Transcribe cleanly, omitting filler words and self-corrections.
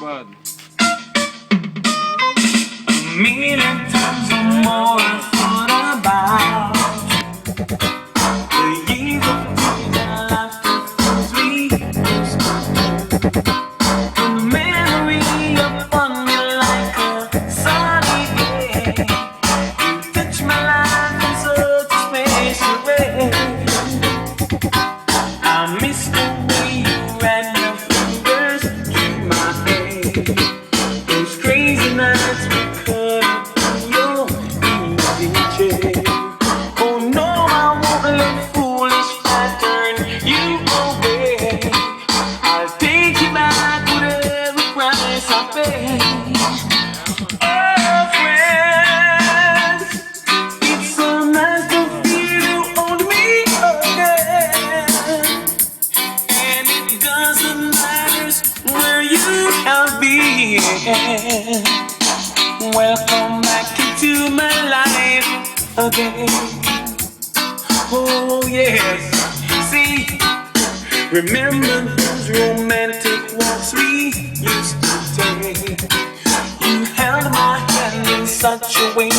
bad. A million times or more I thought about the years of my life before we used to do. The memory upon me like a sunny day. You touch my life in such a special way. I miss the way you ran your fingers through my hair. Those crazy nights we cut up in your easy chair. Oh no, I won't let foolish pride turn you away. I'll take you back with every price I pay. Oh friends, it's so nice to feel you on me again. And it doesn't matter where you have been. Welcome back into my life again. Oh yes, see, remember those romantic walks we used to take. You held my hand in such a way